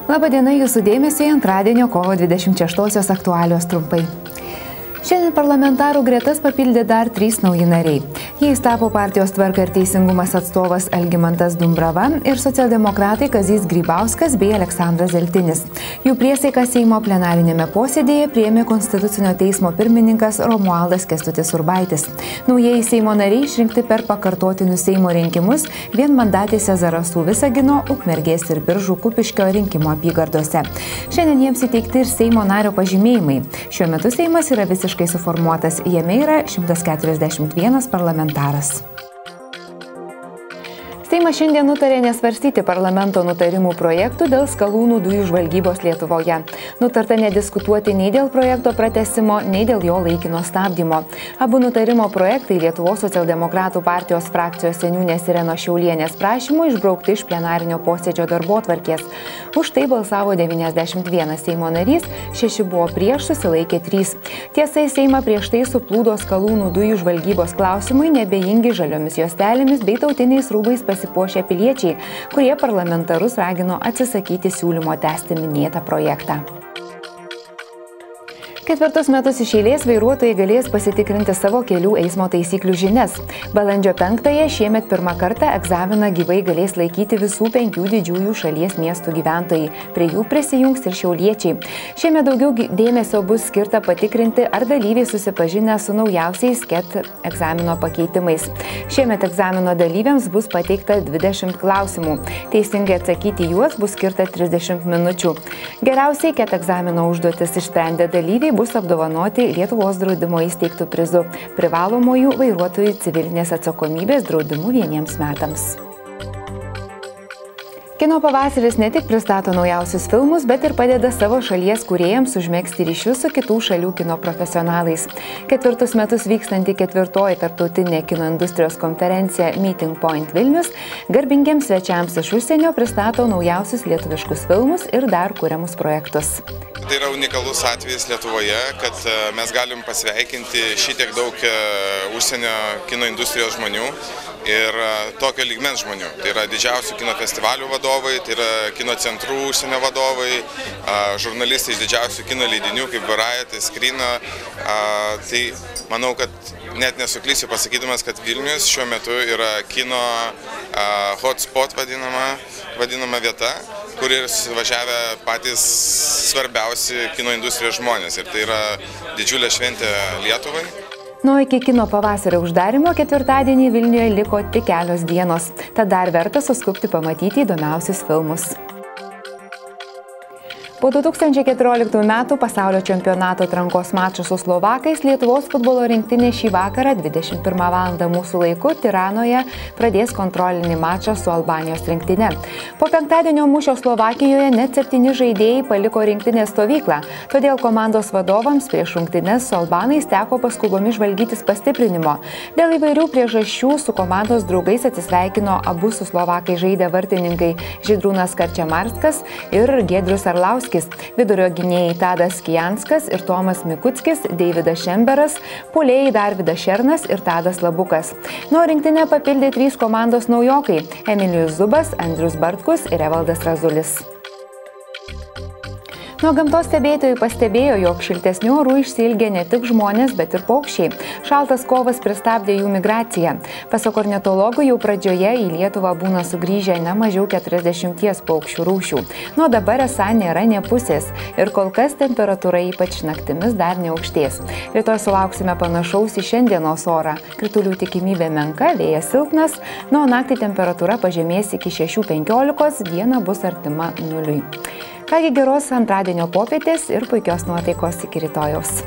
Labadiena, jūsų dėmesiui antradienio kovo 26-osios aktualios trumpai. Šiandien parlamentarų gretas papildė dar 3 nauji nariai. Jais tapo partijos Tvarka ir teisingumas atstovas Algimantas Dumbrava ir socialdemokratai Kazys Grybauskas bei Aleksandras Zeltinis. Jų priesaiką Seimo plenarinėme posėdėje priėmė Konstitucinio teismo pirmininkas Romualdas Kęstutis Urbaitis. Naujieji Seimo nariai išrinkti per pakartotinius Seimo rinkimus vienmandatėse Zarasų Visagino, Ukmergės ir Biržų Kupiškio rinkimo apygardose. Šiandien jiems įteikti ir Seimo nario pažymėjimai. Šiuo metu Seimas yra visiškai suformuotas, jame yra 141 parlamentaras. Seimas šiandien nutarė nesvarstyti parlamento nutarimų projektų dėl skalūnų dujų žvalgybos Lietuvoje. Nutarta nediskutuoti nei dėl projekto pratęsimo, nei dėl jo laikino stabdymo. Abu nutarimo projektai Lietuvos socialdemokratų partijos frakcijos seniūnės Irenos Šiaulienės prašymų išbraukti iš plenarinio posėdžio darbotvarkės. Už tai balsavo 91 Seimo narys, 6 buvo prieš, susilaikė 3. Tiesa, į Seimą prieš tai suplūdo skalūnų dujų žvalgybos klausimai nebejingi žaliomis juostelėmis bei tautiniais rūbais pasipuošę piliečiai, kurie parlamentarus ragino atsisakyti siūlymo tęsti minėtą projektą. 4 metus iš eilės vairuotojai galės pasitikrinti savo kelių eismo taisyklių žinias. Balandžio 5-ąją šiemet pirmą kartą egzaminą gyvai galės laikyti visų 5 didžiųjų šalies miestų gyventojai. Prie jų prisijungs ir šiauliečiai. Šiemet daugiau dėmesio bus skirta patikrinti, ar dalyviai susipažinę su naujausiais KET egzamino pakeitimais. Šiemet egzamino dalyviams bus pateikta 20 klausimų. Teisingai atsakyti juos bus skirta 30 minučių. Geriausiai KET egzamino užduotis išsprendę dalyviai bus apdovanoti Lietuvos draudimo įsteigtų prizų privalomųjų vairuotojų civilinės atsakomybės draudimu vieniems metams. Kino pavasaris ne tik pristato naujausius filmus, bet ir padeda savo šalies kūrėjams užmegzti ryšius su kitų šalių kino profesionalais. 4 metus vykstanti 4-oji tarptautinė kino industrijos konferencija Meeting Point Vilnius garbingiems svečiams iš užsienio pristato naujausius lietuviškus filmus ir dar kuriamus projektus. Tai yra unikalus atvejis Lietuvoje, kad mes galim pasveikinti šitiek daug užsienio kino industrijos žmonių ir tokio lygmens žmonių. Tai yra didžiausių kino festivalių vadovai, tai yra kino centrų užsienio vadovai, žurnalistai iš didžiausių kino leidinių kaip Variety, Screen. Tai manau, kad net nesuklysiu pasakydamas, kad Vilnius šiuo metu yra kino hotspot vadinama vieta, kur ir suvažiavę patys svarbiausi kino industrijos žmonės. Ir tai yra didžiulė šventė Lietuvai. Nuo iki kino pavasario uždarimo ketvirtadienį Vilniuje liko tik kelios dienos. Tad dar verta suskubti pamatyti įdomiausius filmus. Po 2014 metų pasaulio čempionato atrankos mačo su slovakais Lietuvos futbolo rinktinė šį vakarą 21 val. Mūsų laiku Tiranoje pradės kontrolinį mačą su Albanijos rinktine. Po penktadienio mūšio Slovakijoje net 7 žaidėjai paliko rinktinės stovyklą, todėl komandos vadovams prieš rungtynes su albanais teko paskubomis žvalgytis pastiprinimo. Dėl įvairių priežasčių su komandos draugais atsisveikino abu su slovakai žaidę vartininkai Žydrūnas Karčemarskas ir Giedrius Arlauskas. Vidurio gynėjai Tadas Kijanskas ir Tomas Mikuckis, Deividas Šemberas, puolėjai Darvydas Šernas ir Tadas Labukas. Nuo rinktinę papildė 3 komandos naujokai – Emilijus Zubas, Andrius Bartkus ir Evaldas Razulis. Nuo gamtos stebėtojai pastebėjo, jog šiltesnių orų išsiilgė ne tik žmonės, bet ir paukščiai. Šaltas kovas pristabdė jų migraciją. Pasak ornitologų, jau pradžioje į Lietuvą būna sugrįžę ne mažiau 40 paukščių rūšių. Nuo dabar esą nėra nė pusės ir kol kas temperatūra ypač naktimis dar neaukštės. Rytoj sulauksime panašaus į šiandienos orą. Kritulių tikimybė menka, vėjas silpnas, nuo naktį temperatūra pažemės iki 6–15, diena bus artima 0. Kągi geros antradienio popietės ir puikios nuotaikos iki rytojaus.